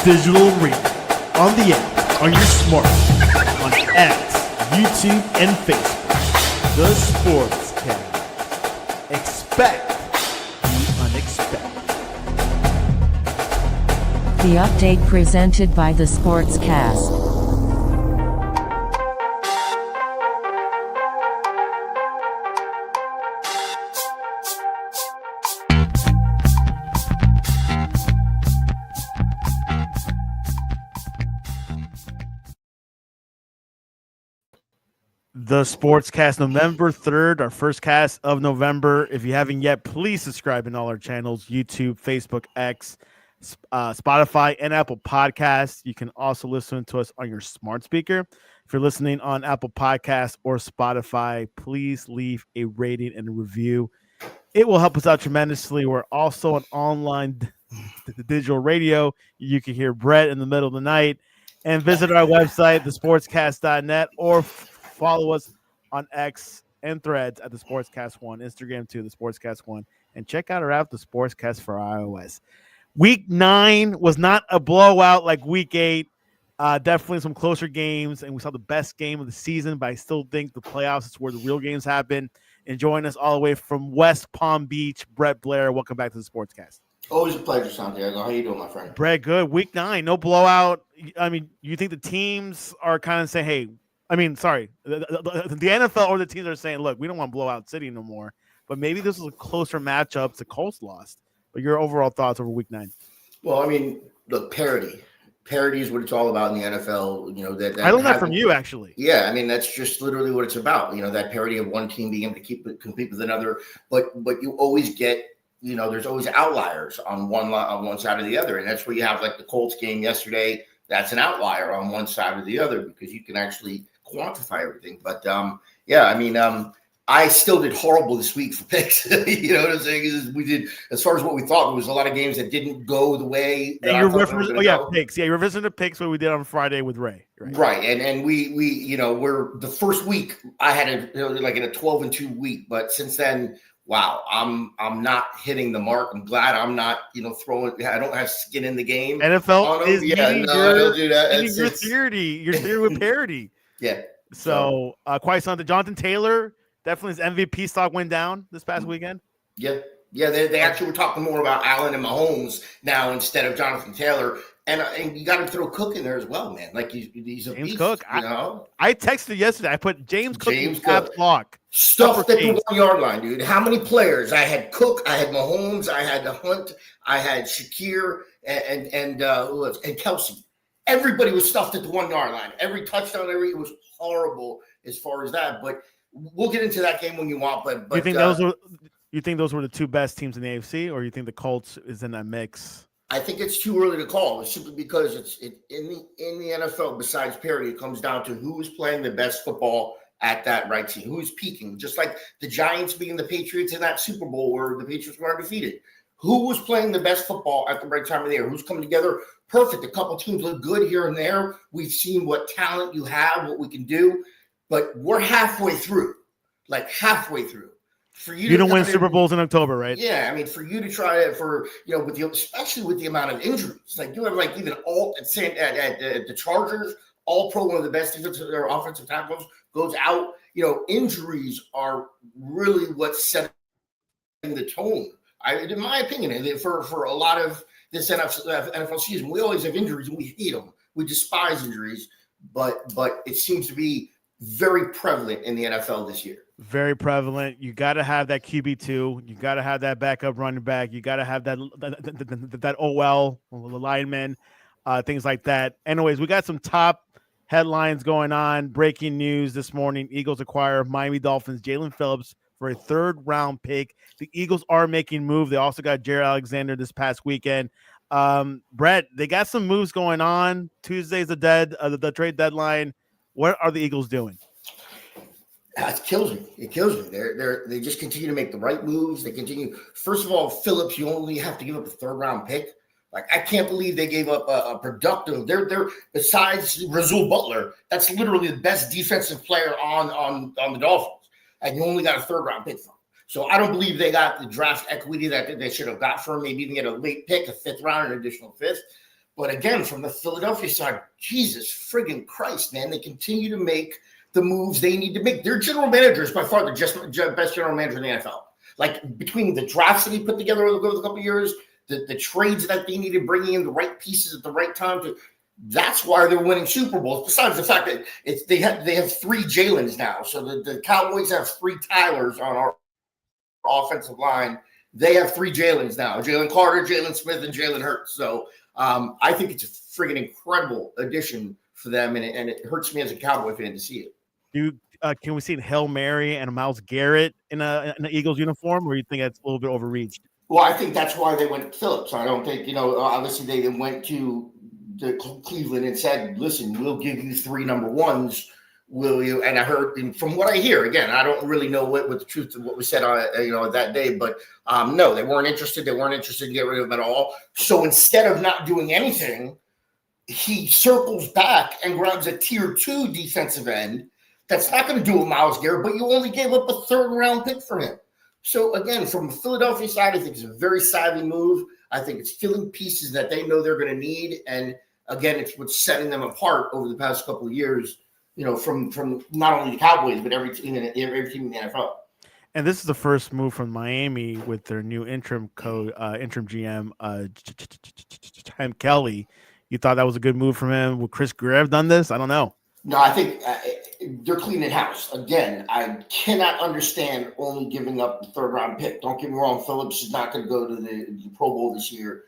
digital radio, on the app, on your smartphone, on X, YouTube, and Facebook. The Sportscast. Expect the unexpected. The update presented by the Sportscast. The Sportscast, November 3rd, our first cast of November. If you haven't yet, please subscribe in all our channels, YouTube, Facebook, X, Spotify, and Apple Podcasts. You can also listen to us on your smart speaker. If you're listening on Apple Podcasts or Spotify, please leave a rating and a review. It will help us out tremendously. We're also an online digital radio. You can hear Brett in the middle of the night. And visit our website, thesportscast.net, or follow us on X and Threads at the Sportscast1, Instagram too, the Sportscast1, and check out our app, the Sportscast for iOS. Week 9 was not a blowout like Week 8. Definitely some closer games, and we saw the best game of the season, but I still think the playoffs is where the real games happen. And joining us all the way from West Palm Beach, Brett Blair. Welcome back to the Sportscast. Always a pleasure, Santiago. How you doing, my friend? Brett, good. Week 9, no blowout. I mean, you think the teams are kind of saying, hey, the NFL or the teams are saying, look, we don't want to blow out City no more. But maybe this was a closer matchup. The Colts lost. But your overall thoughts over Week 9? Well, I mean, look, parity. Parity is what it's all about in the NFL. You know that I learned that from you, actually. Yeah, I mean that's just literally what it's about. You know, that parity of one team being able to compete with another. But you always get, you know, there's always outliers on one side or the other, and that's where you have like the Colts game yesterday. That's an outlier on one side or the other because you can actually quantify everything. But yeah, I mean, I still did horrible this week for picks. You know what I'm saying? We did, as far as what we thought, there was a lot of games that didn't go the way that I thought they were gonna go. Picks. Yeah, you're revisiting the picks what we did on Friday with Ray. Right. And we you know, we're the first week I had like in a 12-2 week, but since then, wow, I'm not hitting the mark. I'm glad I'm not, you know, I don't have skin in the game. NFL is I don't do that. Your theory with parity. Yeah. So quite something. Jonathan Taylor, definitely his MVP stock went down this past weekend. Yeah. Yeah, they actually were talking more about Allen and Mahomes now instead of Jonathan Taylor. And you got to throw Cook in there as well, man. Like he's a James beast, Cook. You know? I texted yesterday. I put James Cook in caps lock. Stuffed at the 1 yard line, dude. How many players? I had Cook, I had Mahomes, I had Hunt, I had Shakir, and Kelsey. Everybody was stuffed at the 1 yard line. Every touchdown, it was horrible as far as that. But we'll get into that game when you want. But you think those were the two best teams in the AFC, or you think the Colts is in that mix? I think it's too early to call. It's simply because it's in the NFL. Besides parity, it comes down to who is playing the best football at that right team, who is peaking. Just like the Giants beating the Patriots in that Super Bowl where the Patriots were undefeated. Who was playing the best football at the right time of the year? Who's coming together perfect? A couple teams look good here and there. We've seen what talent you have, what we can do, but we're halfway through. Like halfway through. For you don't win Super Bowls in October, right? Yeah, I mean, for you to try it especially with the amount of injuries, like you have like even Alt at the Chargers, All Pro, one of the best defensive or offensive tackles, goes out. You know, injuries are really what's setting the tone. In my opinion, for a lot of this NFL season, we always have injuries and we hate them. We despise injuries, but it seems to be very prevalent in the NFL this year. Very prevalent. You got to have that QB2. You got to have that backup running back. You got to have that OL, the lineman, things like that. Anyways, we got some top headlines going on. Breaking news this morning. Eagles acquire Miami Dolphins Jalen Phillips for a 3rd-round pick. The Eagles are making moves. They also got Jared Alexander this past weekend. Brett, they got some moves going on. Tuesday's the trade deadline. What are the Eagles doing? It kills me. It kills me. They just continue to make the right moves. They continue. First of all, Phillips, you only have to give up a 3rd-round pick. Like, I can't believe they gave up a productive. They're besides Rasul Butler, that's literally the best defensive player on the Dolphins, and you only got a 3rd-round pick from. So I don't believe they got the draft equity that they should have got for him. Maybe even get a late pick, a 5th round, an additional 5th. But again, from the Philadelphia side, Jesus friggin' Christ, man, they continue to make the moves they need to make. Their general manager is by far the best general manager in the NFL. Like between the drafts that he put together over a couple of years, the trades that they needed, bringing in the right pieces at the right time. That's why they're winning Super Bowls. Besides the fact that they have 3 Jalen's now. So the Cowboys have 3 Tylers on our offensive line. They have 3 Jalen's now: Jalen Carter, Jalen Smith, and Jalen Hurts. So I think it's a friggin' incredible addition for them, and it hurts me as a Cowboy fan to see it. Can we see a Hail Mary and a Myles Garrett in an Eagles uniform, or you think that's a little bit overreached? Well, I think that's why they went Phillips. I don't think, obviously they went to the Cleveland and said, listen, we'll give you 3 number 1s. Will you? And I heard, and from what I hear, again, I don't really know what the truth of what was said on, that day, but no, they weren't interested. They weren't interested in getting rid of him at all. So instead of not doing anything, he circles back and grabs a tier 2 defensive end. That's not going to do with Myles Garrett, but you only gave up a 3rd round pick for him. So again, from the Philadelphia side, I think it's a very savvy move. I think it's filling pieces that they know they're going to need. And again, it's what's setting them apart over the past couple of years, from not only the Cowboys, but every team in the NFL. And this is the first move from Miami with their new interim GM, Tim Kelly. You thought that was a good move from him? Would Chris Greer have done this? I don't know. No, I think they're cleaning house. Again, I cannot understand only giving up the 3rd round pick. Don't get me wrong, Phillips is not going to go to the Pro Bowl this year,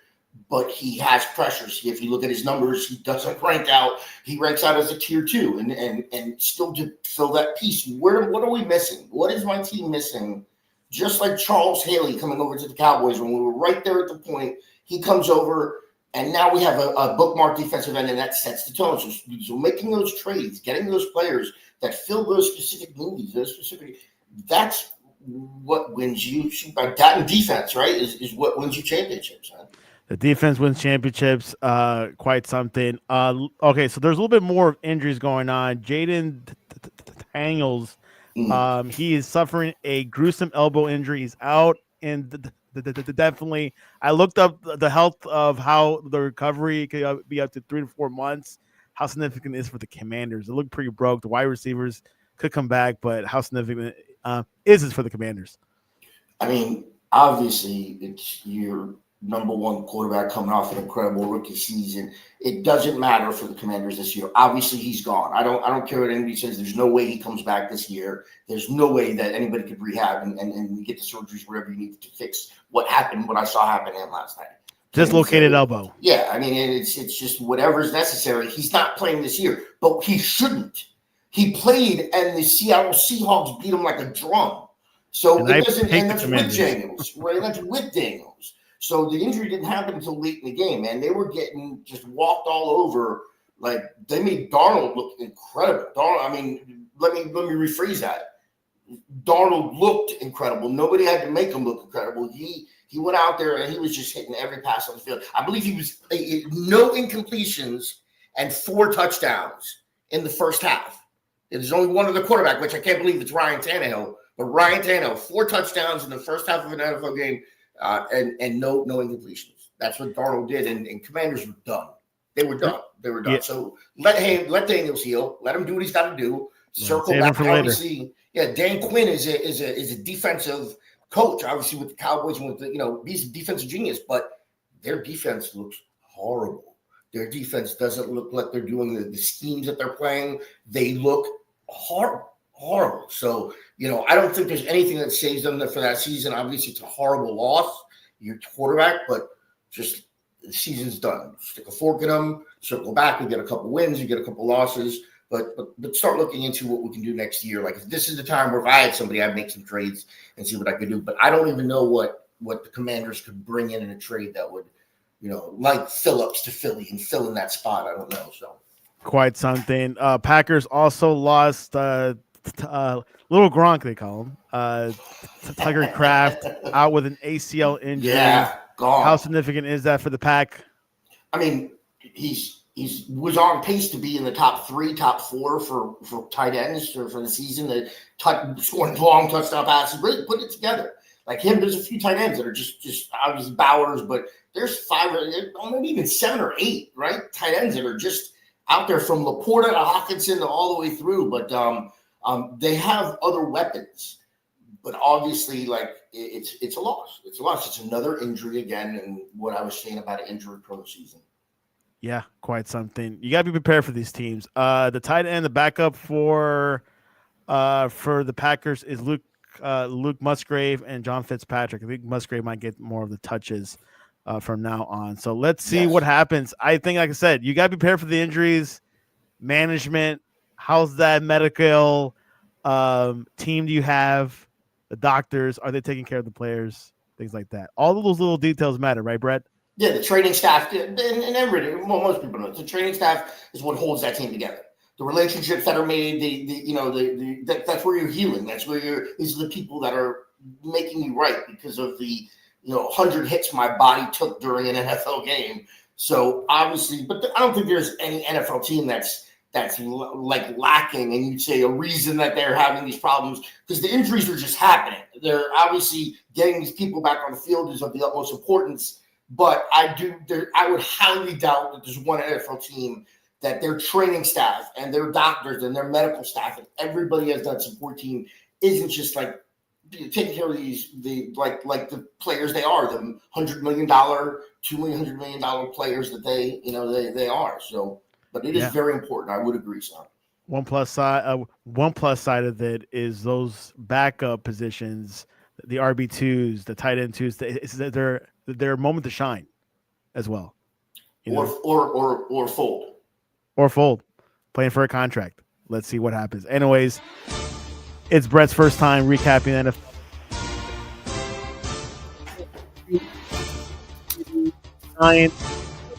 but he has pressures. If you look at his numbers, he doesn't rank out. He ranks out as a tier 2, and still to fill that piece. What are we missing? What is my team missing? Just like Charles Haley coming over to the Cowboys when we were right there at the point, he comes over. And now we have a bookmark defensive end, and that sets the tone. So making those trades, getting those players that fill those specific needs, that's what wins you. That and defense, right, is what wins you championships. Huh? The defense wins championships. Quite something. Okay, so there's a little bit more injuries going on. Jaden Daniels, he is suffering a gruesome elbow injury. He's out, and definitely, I looked up the health of how the recovery could be up to 3 to 4 months. How significant it is for the Commanders? It looked pretty broke. The wide receivers could come back, but how significant is it for the Commanders? I mean, obviously, it's your number 1 quarterback coming off an incredible rookie season. It doesn't matter for the Commanders this year. Obviously, he's gone. I don't care what anybody says. There's no way he comes back this year. There's no way that anybody could rehab and get the surgeries, whatever you need to fix what happened, what I saw happen to him last night. Dislocated elbow. Yeah, I mean, it's just whatever's necessary. He's not playing this year, but he shouldn't. He played, and the Seattle Seahawks beat him like a drum. So it doesn't, and that's with Daniels, right? That's with Daniels. So the injury didn't happen until late in the game, man. They were getting just walked all over. Like, they made Darnold look incredible. Let me rephrase that. Darnold looked incredible. Nobody had to make him look incredible. He went out there and he was just hitting every pass on the field. I believe he was no incompletions and 4 touchdowns in the first half. There's only one other quarterback, which I can't believe it's Ryan Tannehill. But Ryan Tannehill, 4 touchdowns in the first half of an NFL game. And no incompletions. That's what Darnold did, and Commanders were done. They were done. Yeah. So let Daniels heal. Let him do what he's got to do. Circle back. Obviously, Dan Quinn is a defensive coach. Obviously, with the Cowboys, and with he's a defensive genius. But their defense looks horrible. Their defense doesn't look like they're doing the schemes that they're playing. They look horrible. So, I don't think there's anything that saves them for that season. Obviously, it's a horrible loss, your quarterback, but just the season's done. Stick a fork in them, circle back, you get a couple wins, you get a couple losses, but start looking into what we can do next year. Like, if this is the time where if I had somebody, I'd make some trades and see what I could do. But I don't even know what the Commanders could bring in a trade that would, like Phillips to Philly and fill in that spot. I don't know. So quite something. Packers also lost Little Gronk, they call him. Tucker Kraft out with an ACL injury. Yeah, gone. How significant is that for the Pack? I mean, he was on pace to be in the top 3, top 4 for tight ends for the season. Scoring long touchdown passes, really put it together. like him. There's a few tight ends that are just obviously Bowers, but there's 5 or maybe even 7 or 8, right? Tight ends that are just out there from Laporta to Hawkinson to all the way through. But they have other weapons. But obviously, like it's a loss. It's a loss. It's another injury again, and what I was saying about an injury pro season. Yeah, quite something. You gotta be prepared for these teams. The tight end, the backup for the Packers is Luke Musgrave and John Fitzpatrick. I think Musgrave might get more of the touches from now on. So let's see what happens. I think, like I said, you gotta be prepared for the injuries. Management, how's that medical team do you have? The doctors, are they taking care of the players? Things like that. All of those little details matter, right, Brett? Yeah, the training staff, and everybody, most people know, the training staff is what holds that team together. The relationships that are made, that's where you're healing. That's where these are the people that are making you right because of the 100 hits my body took during an NFL game. So obviously, but I don't think there's any NFL team that's like lacking, and you'd say a reason that they're having these problems because the injuries are just happening. They're obviously getting these people back on the field is of the utmost importance. But I would highly doubt that there's one NFL team that their training staff and their doctors and their medical staff and everybody has that support team isn't just like taking care of like the players they are, the $100 million, $200 million players that they are. So. But it is very important. I would agree, son. One plus side of it is those backup positions, the RB2s, the tight end 2s. They're a moment to shine, as well. Or fold. Or fold, playing for a contract. Let's see what happens. Anyways, it's Brett's first time recapping NFL. Giants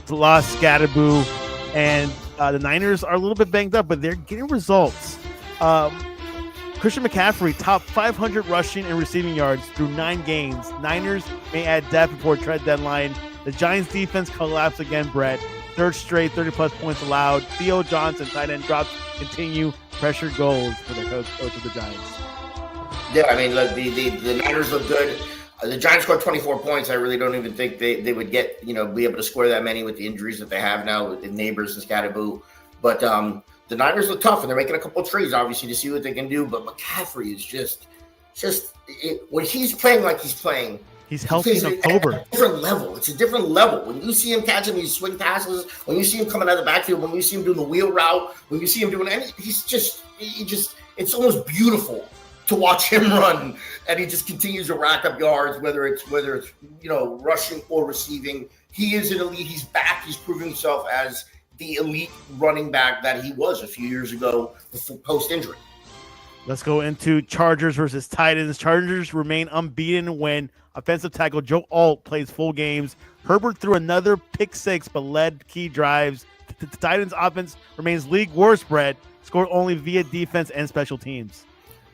lost Scatterboo. And the Niners are a little bit banged up, but they're getting results. Christian McCaffrey, top 500 rushing and receiving yards through 9 games. Niners may add depth before trade deadline. The Giants defense collapsed again, Brett. 3rd straight, 30-plus points allowed. Theo Johnson, tight end, drops, continue pressure goals for the coach of the Giants. Yeah, I mean, look, the Niners look good. The Giants scored 24 points. I really don't even think they would get, be able to score that many with the injuries that they have now with the Neighbors and Scatterboo. But the Niners look tough, and they're making a couple of trades, obviously, to see what they can do. But McCaffrey is just when he's playing like he's playing. He's healthy in October. At a different level. It's a different level. When you see him catching these swing passes, when you see him coming out of the backfield, when you see him doing the wheel route, when you see him doing it's almost beautiful to watch him run, and he just continues to rack up yards, whether it's rushing or receiving. He is an elite. He's back. He's proving himself as the elite running back that he was a few years ago post-injury. Let's go into Chargers versus Titans. Chargers remain unbeaten when offensive tackle Joe Alt plays full games. Herbert threw another pick 6 but led key drives. The Titans offense remains league worst, Brett, scored only via defense and special teams.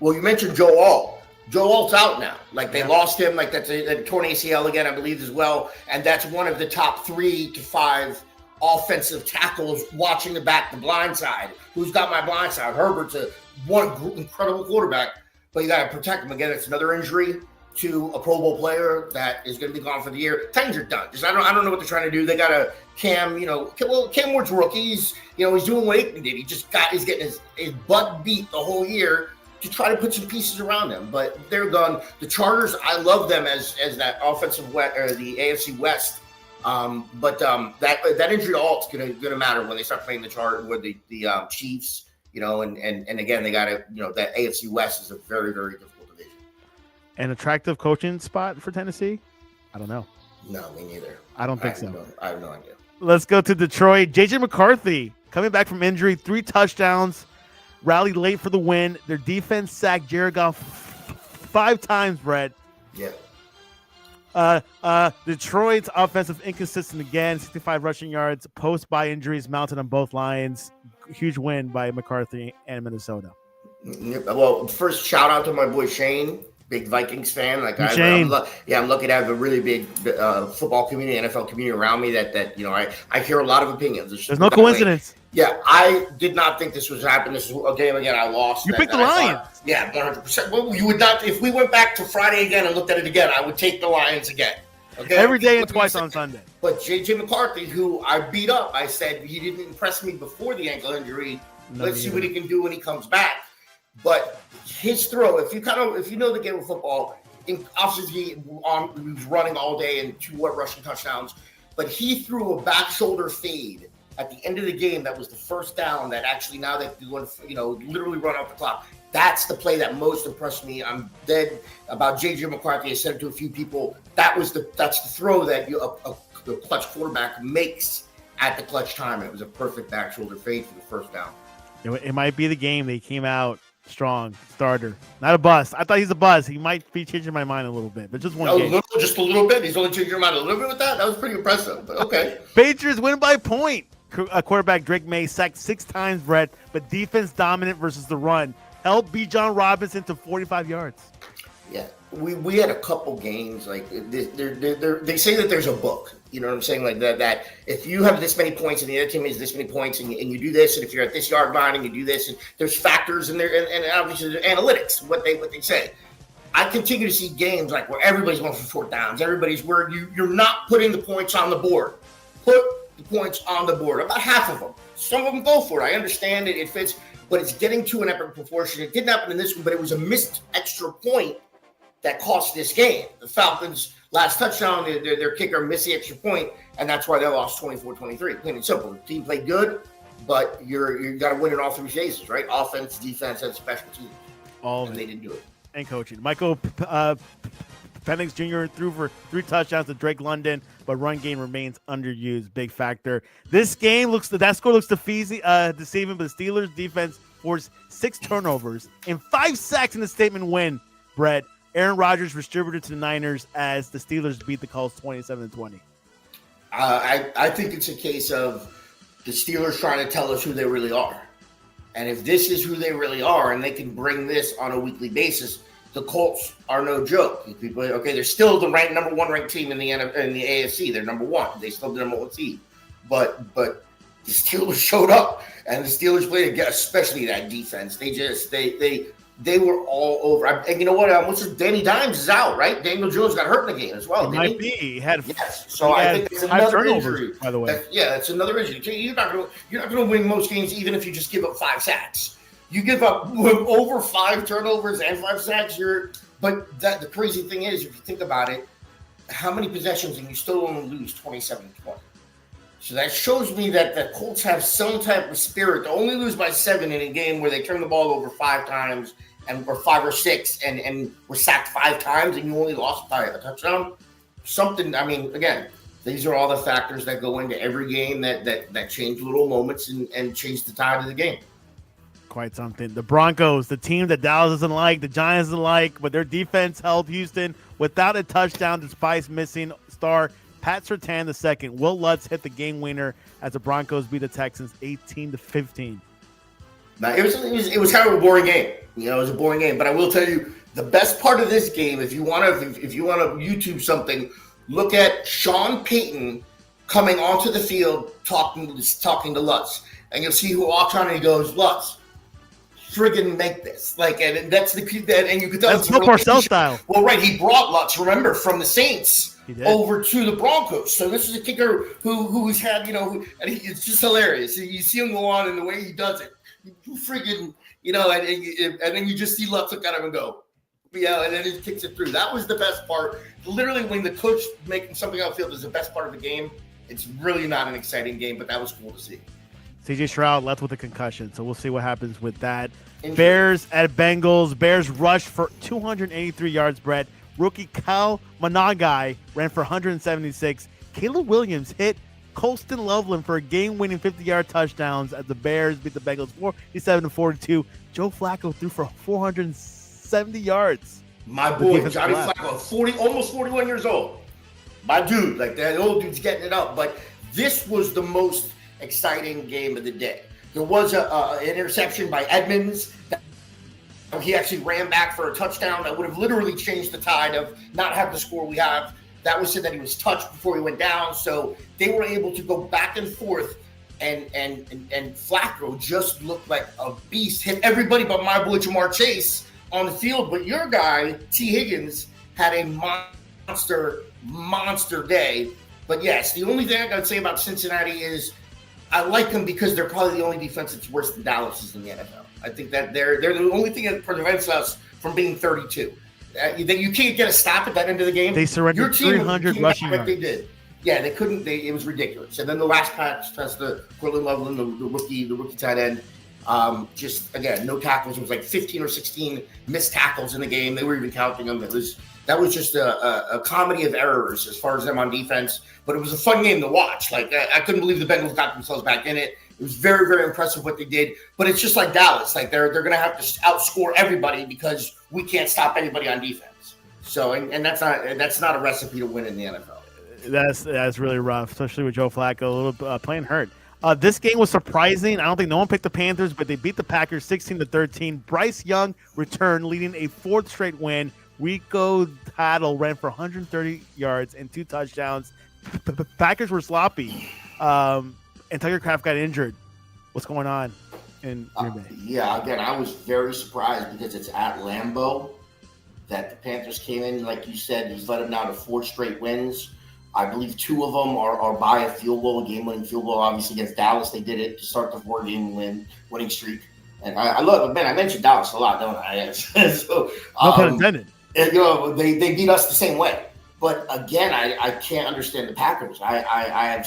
Well, you mentioned Joe Alt. Joe Alt's out now. Like, they lost him. Like, that's a torn ACL again, I believe, as well. And that's one of the top 3 to 5 offensive tackles watching the blind side. Who's got my blind side? Herbert's one incredible quarterback, but you got to protect him. Again, it's another injury to a Pro Bowl player that is going to be gone for the year. Titans are done. I don't know what they're trying to do. They got a Cam, Cam Ward's rookie. He's doing what Aikman did. He's getting his butt beat the whole year to try to put some pieces around him, but they're gone. The Chargers, I love them as that offensive West, or the AFC West. But that injury to Alt's gonna matter when they start playing the Chiefs. And again, they got to, that AFC West is a very, very difficult division. An attractive coaching spot for Tennessee? I don't know. No, me neither. I don't think so. I have no idea. Let's go to Detroit. JJ McCarthy coming back from injury, 3 touchdowns. Rallied late for the win. Their defense sacked Jared Goff 5 times, Brett. Yeah. Detroit's offensive inconsistent again. 65 rushing yards. Post-bye injuries mounted on both lines. Huge win by McCarthy and Minnesota. Well, first shout out to my boy Shane. big Vikings fan. Like Shame. I'm lucky to have a really big football community, NFL community around me. That I hear a lot of opinions. There's no coincidence. Yeah, I did not think this was happening. This is a game again. I lost. You picked the Lions. Yeah, 100%. Well, you would not. If we went back to Friday again and looked at it again, I would take the Lions again. Okay, every day and twice on Sunday. But J.J. McCarthy, who I beat up, I said he didn't impress me before the ankle injury. Let's see what he can do when he comes back. But his throw, if you know the game of football, obviously he was running all day and 2 rushing touchdowns, but he threw a back shoulder fade at the end of the game. That was the first down. That actually now they literally run out the clock. That's the play that most impressed me. I'm dead about J.J. McCarthy. I said it to a few people. That's the throw that the clutch quarterback makes at the clutch time. It was a perfect back shoulder fade for the first down. It might be the game they came out strong starter, not a bust. I thought he's a bust. He might be changing my mind a little bit, but just one game. Just a little bit. He's only changing your mind a little bit with that. That was pretty impressive. But okay. Patriots win by point. Quarterback Drake May sacked 6 times, Brett, but defense dominant versus the run. Helped Bijan Robinson to 45 yards. Yeah, we had a couple games like they say that there's a book. You know what I'm saying? Like that if you have this many points and the other team has this many points and you do this, and if you're at this yard line and you do this, and there's factors in there and obviously there's analytics, what they say. I continue to see games like where everybody's going for 4th downs. Everybody's where you're not putting the points on the board. Put the points on the board. About half of them. Some of them go for it. I understand it fits, but it's getting to an epic proportion. It didn't happen in this one, but it was a missed extra point that cost this game. The Falcons' last touchdown, their kicker missed the extra point, and that's why they lost 24-23. Plain and simple. The team played good, but you got to win in all 3 phases, right? Offense, defense, and special teams. They didn't do it. And coaching. Michael Penix Jr. threw for 3 touchdowns to Drake London, but run game remains underused. Big factor. This game that score looks deceiving, but the Steelers defense forced 6 turnovers and 5 sacks in the statement win, Brett. Aaron Rodgers distributed to the Niners as the Steelers beat the Colts 27-20. I think it's a case of the Steelers trying to tell us who they really are. And if this is who they really are and they can bring this on a weekly basis, the Colts are no joke. They're still the number 1 ranked team in the AFC. They're number 1. They still the number 1 seed. But the Steelers showed up, and the Steelers played again, especially that defense. They were all over. And you know what? Danny Dimes is out, right? Daniel Jones got hurt in the game as well. It might be. He had. Yes. So I think it's another injury. By the way, that's another injury. You're not going to win most games, even if you just give up 5 sacks. You give up over 5 turnovers and 5 sacks. But the crazy thing is, if you think about it, how many possessions and you still only lose 27-20. So that shows me that the Colts have some type of spirit to only lose by 7 in a game where they turn the ball over 5 times or 5 or 6 and were sacked 5 times and you only lost by a touchdown. Something. I mean, again, these are all the factors that go into every game that change little moments and change the tide of the game. Quite something. The Broncos, the team that Dallas doesn't like, the Giants doesn't like, but their defense held Houston without a touchdown despite missing star Pat Surtain II. Will Lutz hit the game winner as the Broncos beat the Texans 18-15. Now it was kind of a boring game. It was a boring game, but I will tell you the best part of this game. If you want to YouTube something, look at Sean Payton coming onto the field talking to Lutz, and you'll see who walks on and he goes, Lutz, friggin' make this. And that's and you could tell that's Bill Parcells style. Well, right, he brought Lutz, remember, from the Saints over to the Broncos. So this is a kicker who's had, and it's just hilarious. You see him go on and the way he does it, you friggin', and then you just see Lutz look at him and go, yeah, and then he kicks it through. That was the best part. Literally, when the coach making something outfield is the best part of the game. It's really not an exciting game, but that was cool to see. CJ Stroud left with a concussion, so we'll see what happens with that. Bears at Bengals. Bears rushed for 283 yards, Brett. Rookie Kyle Managai ran for 176. Caleb Williams hit Colston Loveland for a game-winning 50-yard touchdowns as the Bears beat the Bengals 47-42. Joe Flacco threw for 470 yards. My boy, Johnny Flacco, almost 41 years old. My dude, that old dude's getting it up. But this was the most exciting game of the day. There was an interception by Edmonds He actually ran back for a touchdown that would have literally changed the tide of not have the score we have. That was said that he was touched before he went down. So they were able to go back and forth, and Flacco just looked like a beast. Hit everybody but my boy Jamar Chase on the field. But your guy, T. Higgins, had a monster day. But yes, the only thing I got to say about Cincinnati is I like them because they're probably the only defense that's worse than Dallas is in the NFL. I think that they're the only thing that prevents us from being 32. You can't get a stop at that end of the game. They surrendered 300 rushing yards. They did. Yeah, they couldn't. It was ridiculous. And then the last pass, the Cortland Loveland, the rookie tight end. Just again, no tackles. It was like 15 or 16 missed tackles in the game. They were even counting them. That was just a comedy of errors as far as them on defense. But it was a fun game to watch. Like I couldn't believe the Bengals got themselves back in it. It was very, very impressive what they did. But it's just like Dallas. Like they're going to have to outscore everybody because we can't stop anybody on defense. So and that's not a recipe to win in the NFL. That's really rough, especially with Joe Flacco a little playing hurt. This game was surprising. I don't think no one picked the Panthers, but they beat the Packers 16-13. Bryce Young returned, leading a fourth straight win. Rico Tattle ran for 130 yards and 2 touchdowns. The Packers were sloppy, and Tucker Kraft got injured. What's going on in Green Bay? Yeah, again, I was very surprised because it's at Lambeau that the Panthers came in. Like you said, he's led them now to 4 straight wins. I believe 2 of them are by a field goal, a game-winning field goal. Obviously, against Dallas, they did it to start the 4-game winning streak. And I love, man, I mentioned Dallas a lot, don't I? So, no pun intended. And, they beat us the same way. But again, I can't understand the Packers. I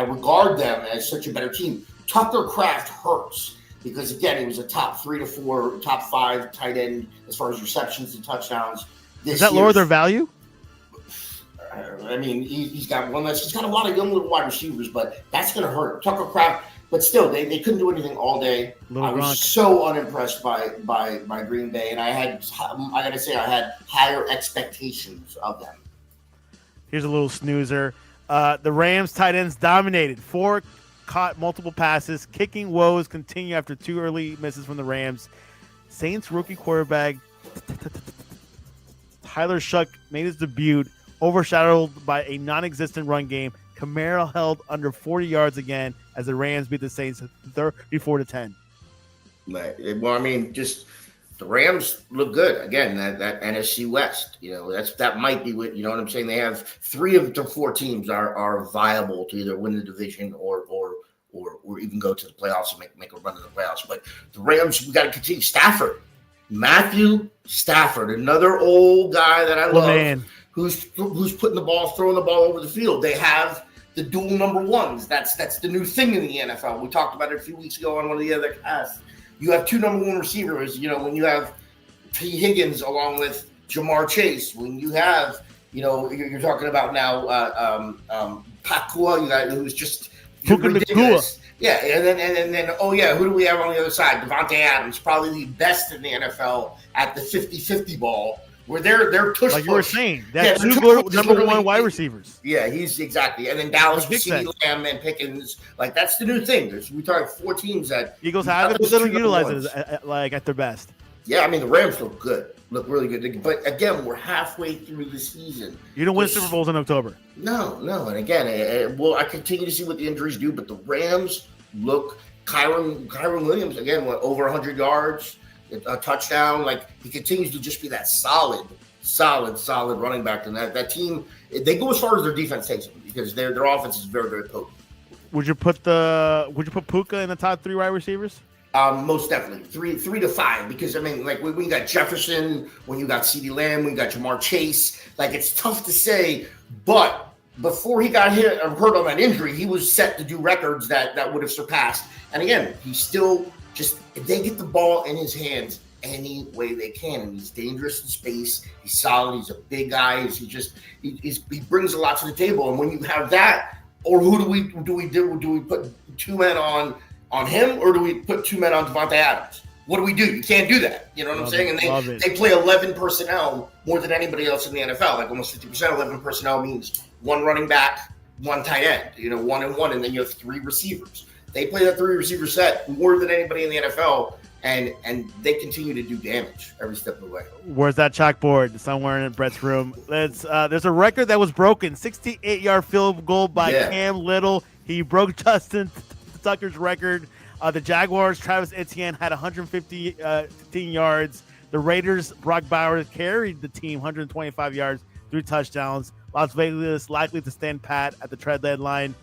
regard them as such a better team. Tucker Kraft hurts because again, he was a top 3 to 4, top 5 tight end as far as receptions and touchdowns. Does that lower their value? I mean, he's got one less. He's got a lot of young little wide receivers, but that's going to hurt Tucker Kraft. But still, they couldn't do anything all day. I was so unimpressed by Green Bay, and I got to say, I had higher expectations of them. Here's a little snoozer. The Rams tight ends dominated. 4 caught multiple passes. Kicking woes continue after 2 early misses from the Rams. Saints rookie quarterback Tyler Shuck made his debut, overshadowed by a non-existent run game. Kamara held under 40 yards again as the Rams beat the Saints 34-10. Well, I mean, just the Rams look good again. That NFC West, that might be what what I'm saying. They have 3 of the 4 teams are viable to either win the division or even go to the playoffs and make a run in the playoffs. But the Rams, we got to continue. Matthew Stafford, another old guy that I love. Man. Who's throwing the ball over the field. They have the dual number 1s. That's the new thing in the NFL. We talked about it a few weeks ago on one of the other casts. You have 2 number 1 receivers. When you have T. Higgins along with Jamar Chase. When you have, you're talking about now Pakua, who's just ridiculous. Yeah, and then who do we have on the other side? Devontae Adams, probably the best in the NFL at the 50-50 ball. Where they're tush like you were saying, that's 2 good number 1 wide receivers. Yeah, he's exactly. And then Dallas with CeeDee Lamb and Pickens, like that's the new thing. We talk 4 teams that Eagles have it, but they don't utilize it at their best. Yeah, I mean the Rams look really good. But again, we're halfway through the season. You don't win Super Bowls in October. No, and again, I continue to see what the injuries do, but the Rams look. Kyron Williams again went over 100 yards. A touchdown, like he continues to just be that solid running back, and that team they go as far as their defense takes them because their offense is very, very potent. Would you put Puka in the top 3 wide receivers? Most definitely 3 to 5 because I mean like when you got Jefferson, when you got CeeDee Lamb, when you got Jamar Chase, like it's tough to say, but before he got hurt on that injury, he was set to do records that would have surpassed. And again, he's still. Just if they get the ball in his hands any way they can, and he's dangerous in space, he's solid, he's a big guy, he brings a lot to the table. And when you have that, or who do we put 2 men on him, or do we put 2 men on Devontae Adams? What do we do? You can't do that. You know what I'm saying? And they play 11 personnel more than anybody else in the NFL. Like almost 50% 11 personnel means 1 running back, 1 tight end. 1 and 1, and then you have 3 receivers. They play that 3 receiver set more than anybody in the NFL, and they continue to do damage every step of the way. Where's that chalkboard? Somewhere in Brett's room. There's a record that was broken. 68-yard field goal by Cam Little. He broke Justin Tucker's record. The Jaguars, Travis Etienne, had 115 yards. The Raiders, Brock Bowers carried the team 125 yards, 3 touchdowns. Las Vegas likely to stand pat at the trade deadline.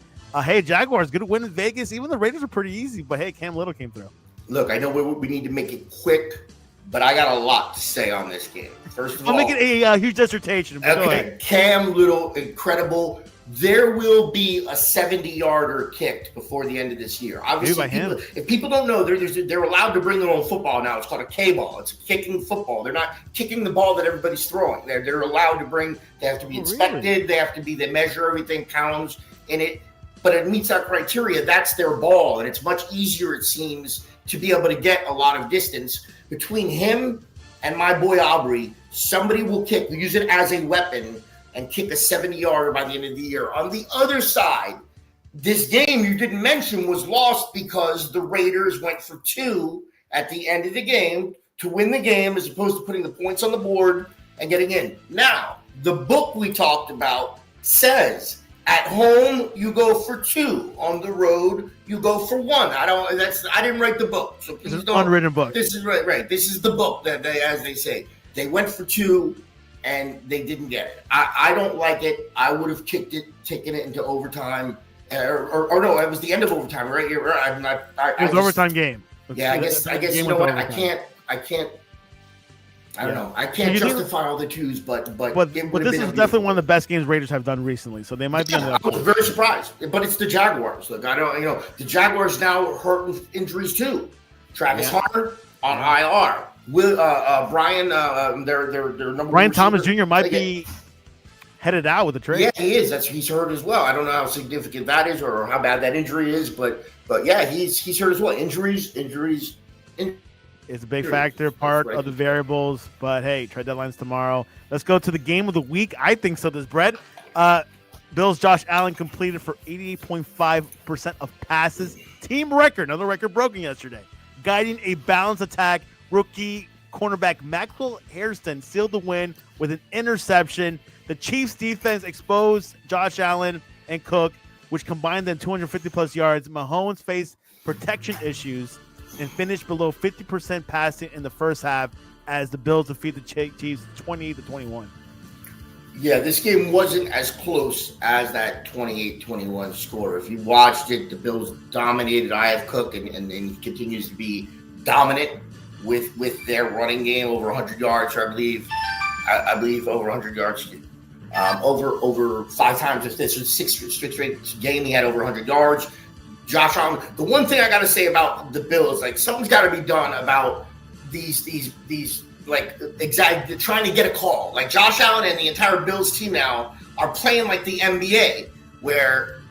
Hey, Jaguars, good win in Vegas. Even the Raiders are pretty easy, but hey, Cam Little came through. Look, I know we need to make it quick, but I got a lot to say on this game. First of all, I'll make it a huge dissertation. Okay, Cam Little, incredible. There will be a 70-yarder kicked before the end of this year. Obviously, if people don't know, they're allowed to bring their own football now. It's called a K-ball. It's kicking football. They're not kicking the ball that everybody's throwing. They're allowed to bring. They have to be inspected. Really? They measure everything, pounds in it. But it meets our criteria. That's their ball, and it's much easier, it seems, to be able to get a lot of distance. Between him and my boy Aubrey, somebody will use it as a weapon and kick a 70-yarder by the end of the year. On the other side, this game you didn't mention was lost because the Raiders went for 2 at the end of the game to win the game as opposed to putting the points on the board and getting in. Now, the book we talked about says at home you go for 2, on the road you go for 1. I didn't write the book, so please don't. It's an unwritten book. This is right. This is the book that as they say. They went for 2 and they didn't get it. I don't like it. I would have kicked it, taken it into overtime, or no, it was the end of overtime, right? It was overtime game. Yeah, I guess you know what? I can't. I don't know. I can't justify all the 2s, but this is definitely one of the best games Raiders have done recently. So they might be. I was very surprised, but it's the Jaguars. Look, the Jaguars now hurt with injuries too. Travis Hunter on IR. Brian, their number Brian Thomas Jr. might be headed out with the trade. Yeah, he is. He's hurt as well. I don't know how significant that is or how bad that injury is, but yeah, he's hurt as well. Injuries. It's a big factor, part of the variables. But hey, trade deadline's tomorrow. Let's go to the game of the week. I think so. This Brett. Bills' Josh Allen completed for 88.5% of passes. Team record. Another record broken yesterday. Guiding a balanced attack. Rookie cornerback Maxwell Hairston sealed the win with an interception. The Chiefs' defense exposed Josh Allen and Cook, which combined them 250-plus yards. Mahomes faced protection issues and finished below 50% passing in the first half as the Bills defeat the Chiefs 20-21. Yeah, this game wasn't as close as that 28-21 score. If you watched it, the Bills dominated. I have Cook and continues to be dominant with their running game, over 100 yards. Or I believe over 100 yards. Over 5 times. This was 6 straight game. He had over 100 yards. Josh Allen. The one thing I got to say about the Bills, like something's got to be done about these exactly trying to get a call. Like Josh Allen and the entire Bills team now are playing like the NBA, where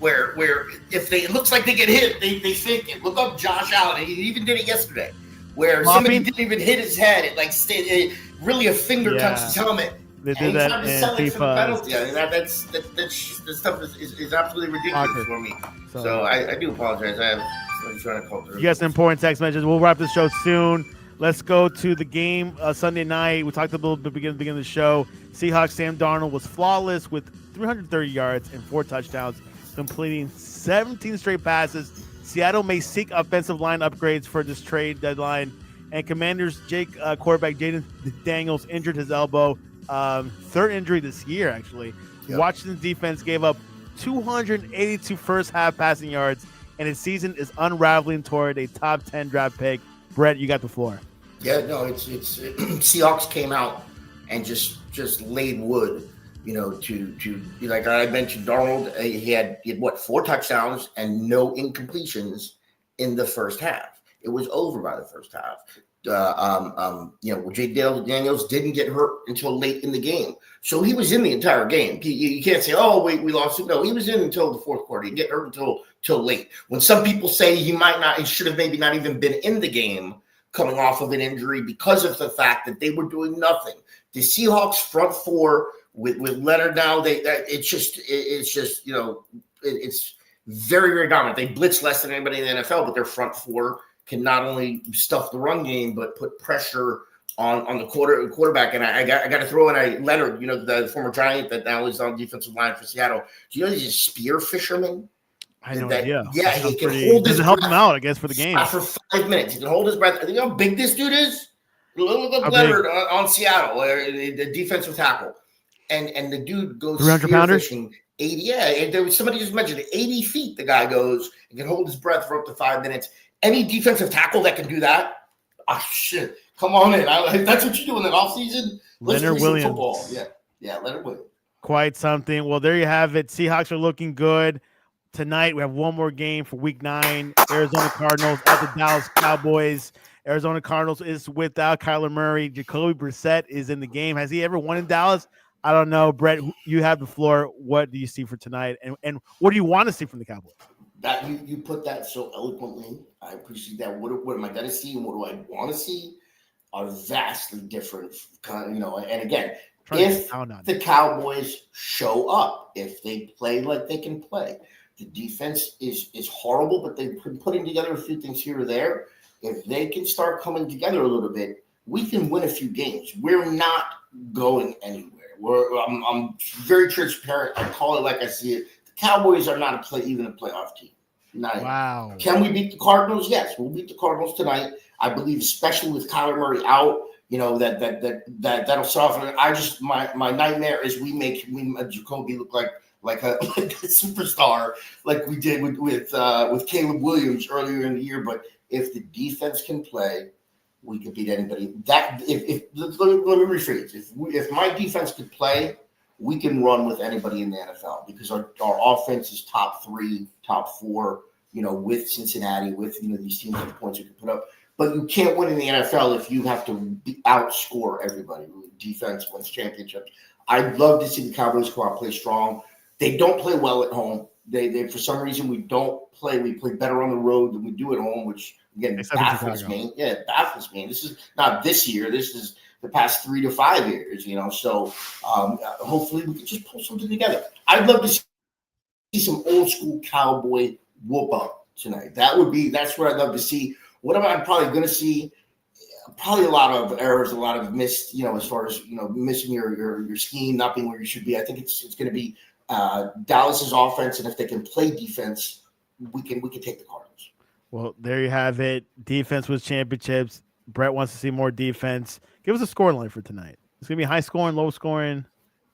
if it looks like they get hit, they think it. Look up Josh Allen. He even did it yesterday, where somebody didn't even hit his head. It really a finger touched his helmet. They did that in FIFA. Yeah, that stuff is absolutely ridiculous for me. So I do apologize. I'm trying to call through. You got some important text messages. We'll wrap the show soon. Let's go to the game Sunday night. We talked a little bit at the beginning of the show. Seahawks Sam Darnold was flawless with 330 yards and 4 touchdowns, completing 17 straight passes. Seattle may seek offensive line upgrades for this trade deadline. And Commanders quarterback Jaden Daniels injured his elbow. 3rd injury this year, actually. Yep. Washington's defense gave up 282 first-half passing yards, and its season is unraveling toward a top 10 draft pick. Brett, you got the floor. Yeah, no, it's Seahawks came out and just laid wood, to like I mentioned, Darnold, he had 4 touchdowns and no incompletions in the first half. It was over by the first half. Jake Daniels didn't get hurt until late in the game. So he was in the entire game. You can't say, oh, wait, we lost it. No, he was in until the fourth quarter. He didn't get hurt until late. When some people say he should have maybe not even been in the game coming off of an injury because of the fact that they were doing nothing. The Seahawks front 4 with Leonard now, very, very dominant. They blitz less than anybody in the NFL, but their front four can not only stuff the run game, but put pressure on the quarterback. And I got to throw in Leonard, the former Giant that now is on defensive line for Seattle. Do you know he's a spear fisherman? I had no idea. Yeah, he can hold his breath. Help him out, I guess, for the game. For 5 minutes. He can hold his breath. I think how big this dude is. Look at Leonard on Seattle, the defensive tackle. And the dude goes 300 fishing 80. Yeah, somebody just mentioned it. 80 feet the guy goes and can hold his breath for up to 5 minutes. Any defensive tackle that can do that, shit. Come on in. If that's what you do in the offseason, Leonard Williams. Football. Yeah, Leonard Williams. Quite something. Well, there you have it. Seahawks are looking good. Tonight, we have one more game for Week 9. Arizona Cardinals at the Dallas Cowboys. Arizona Cardinals is without Kyler Murray. Jacoby Brissett is in the game. Has he ever won in Dallas? I don't know. Brett, you have the floor. What do you see for tonight? And what do you want to see from the Cowboys? That you put that so eloquently. I appreciate that. What am I going to see and what do I want to see are vastly different. And again, if the Cowboys show up, if they play like they can play, the defense is horrible, but they've been putting together a few things here or there. If they can start coming together a little bit, we can win a few games. We're not going anywhere. I'm very transparent. I call it like I see it. The Cowboys are not even a playoff team. Wow. Can we beat the Cardinals? Yes, we'll beat the Cardinals tonight. I believe, especially with Kyler Murray out, that'll soften it. My nightmare is we make Jacoby look like a superstar, like we did with Caleb Williams earlier in the year. But if the defense can play, we could beat anybody. Let me rephrase. If my defense could play, we can run with anybody in the NFL because our offense is top 3, top 4. With Cincinnati, with these teams with points you can put up. But you can't win in the NFL if you have to outscore everybody. Defense wins championships. I'd love to see the Cowboys go out play strong. They don't play well at home. They for some reason we play better on the road than we do at home, which again baffles me. Yeah, it baffles me. This is not this year. This is the past 3 to 5 years. So hopefully we can just pull something together. I'd love to see some old school Cowboy whoop up tonight. That's what I'd love to see. What am I probably going to see? Probably a lot of errors, a lot of missed, as far as, missing your scheme, not being where you should be. I think it's going to be Dallas's offense, and if they can play defense, we can take the Cardinals. Well, there you have it. Defense wins championships. Brett wants to see more defense. Give us a score line for tonight. It's going to be high scoring, low scoring.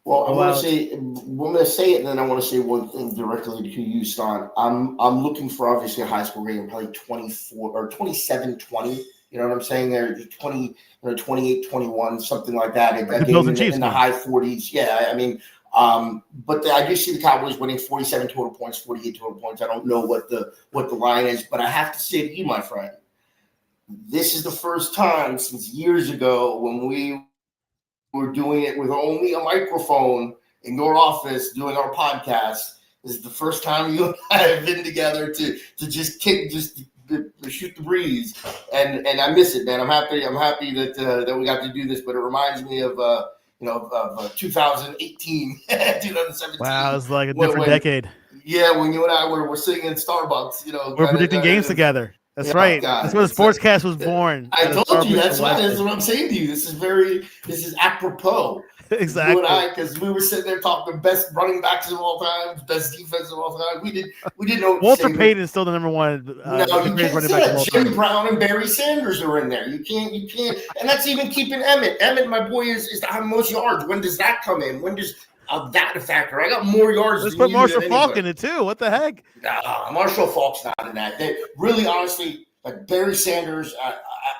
Well, I'm going to say it, and then I want to say one thing directly to you, Stan. I'm looking for obviously a high score game, probably 24 or 27-20. You know what I'm saying? There, 20, 28-21, something like that. In the high 40s. Yeah, I mean, but I do see the Cowboys winning 47 total points, 48 total points. I don't know what the line is, but I have to say to you, my friend, this is the first time since years ago when we were doing it with only a microphone in your office doing our podcast. This is the first time you and I have been together to just shoot the breeze, and I miss it, man. I'm happy that we got to do this, but it reminds me of 2018, 2017. Wow, it's like a different decade. Yeah, when you and I were sitting in Starbucks, we're predicting games together. That's right. God. That's where the Sportscast was born. I told you that's what I'm saying to you. This is apropos. Exactly. You and I, because we were sitting there talking best running backs of all time, best defense of all time. We didn't know. Walter Payton is still the number one. No, you can't say that. Jim Brown and Barry Sanders are in there. You can't, and that's even keeping Emmett. Emmett, my boy, is the most yards. When does that come in? When does that a factor? I got more yards. Let's put Marshall Faulk in it too. What the heck? Nah, Marshall Faulk's not in that. They really, honestly, like Barry Sanders,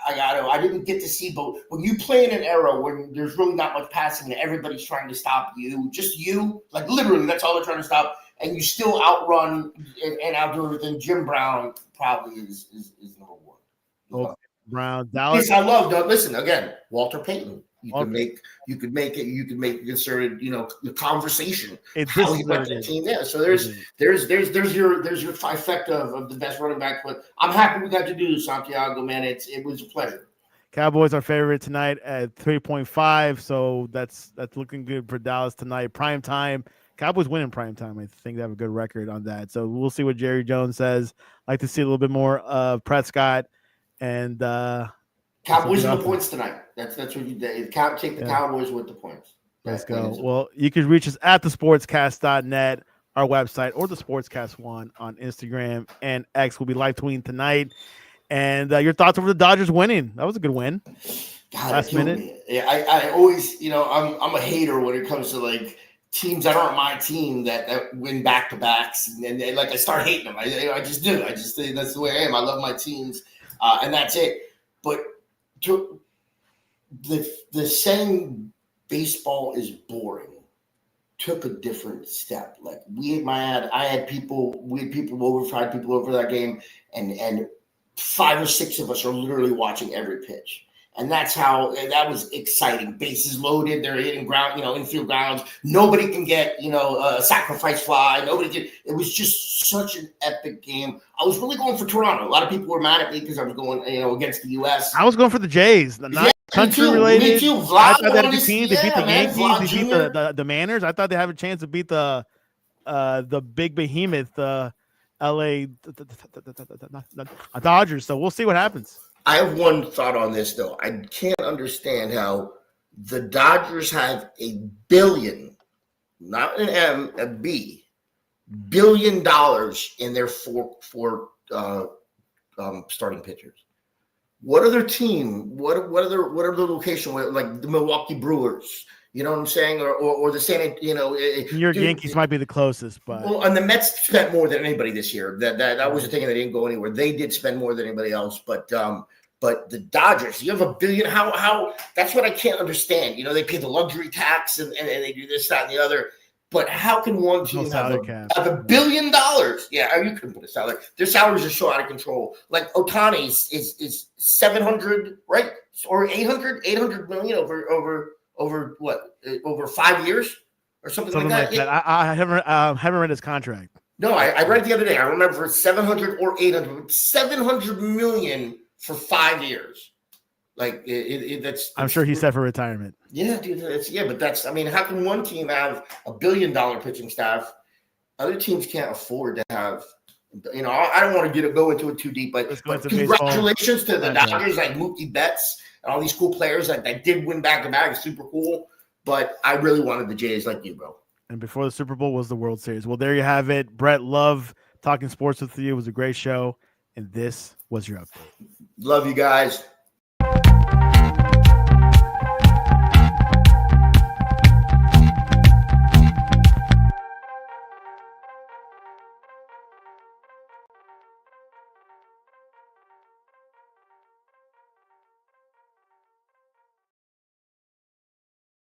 I didn't get to see, but when you play in an era when there's really not much passing and everybody's trying to stop you, just you, like literally, that's all they're trying to stop, and you still outrun and outdo everything. Jim Brown probably is number one. Okay. Brown, Dallas. Yes, I love. Listen again, Walter Payton. You could make it concerted, the conversation. How he went that team there. So there's your trifecta of the best running back. But I'm happy we got to do this, Santiago, man. It was a pleasure. Cowboys are favorite tonight at 3.5, so that's looking good for Dallas tonight. Prime time, Cowboys win in prime time. I think they have a good record on that. So we'll see what Jerry Jones says. Like to see a little bit more of Prescott and Cowboys and the points tonight. That's what you did. Take the Cowboys with the points. Let's go. Well, you can reach us at thesportscast.net, our website, or the Sportscast1 on Instagram and X. Will be live tweeting tonight. And your thoughts over the Dodgers winning? That was a good win. God, last minute. Yeah, I always, I'm a hater when it comes to like teams that aren't my team that win back to backs, and like I start hating them. I just do. I just think that's the way I am. I love my teams, and that's it. But the saying baseball is boring took a different step. Like I had people over that game, and 5 or 6 of us are literally watching every pitch. And that was exciting. Bases loaded, they're hitting ground, infield grounds. Nobody can get, a sacrifice fly. It was just such an epic game. I was really going for Toronto. A lot of people were mad at me because I was going, against the US. I was going for the Jays. Not country related. Me too. I thought they had a team. They beat the Yankees. They beat the Manners. I thought they have a chance to beat the big behemoth, LA Dodgers. So we'll see what happens. I have one thought on this, though. I can't understand how the Dodgers have $1 billion, not an M, a B, $1 billion in their four starting pitchers. What other team? What other location? Like the Milwaukee Brewers, you know what I'm saying, or the San, Your Yankees might be the closest, but and the Mets spent more than anybody this year. That was the thing. They didn't go anywhere. They did spend more than anybody else, but the Dodgers, you have $1 billion. How? That's what I can't understand. They pay the luxury tax and they do this, that, and the other. But how can one team have $1 billion? Yeah, you couldn't put a salary. Their salaries are so out of control. Like Ohtani's is 700, right? Or 800 million over what? Over 5 years or something like that. I haven't read his contract. No, I read it the other day. I remember 700 or 800, 700 million for 5 years. Like that's I'm sure he's set for retirement. Yeah, dude. But how can one team have $1 billion pitching staff? Other teams can't afford to have. I don't want to go into it too deep, but congratulations to the Dodgers, like Mookie Betts and all these cool players that did win back to back. It's super cool. But I really wanted the Jays, like you, bro. And before the Super Bowl was the World Series. Well, there you have it. Brett, love talking sports with you. It was a great show, and this was your update. Love you guys.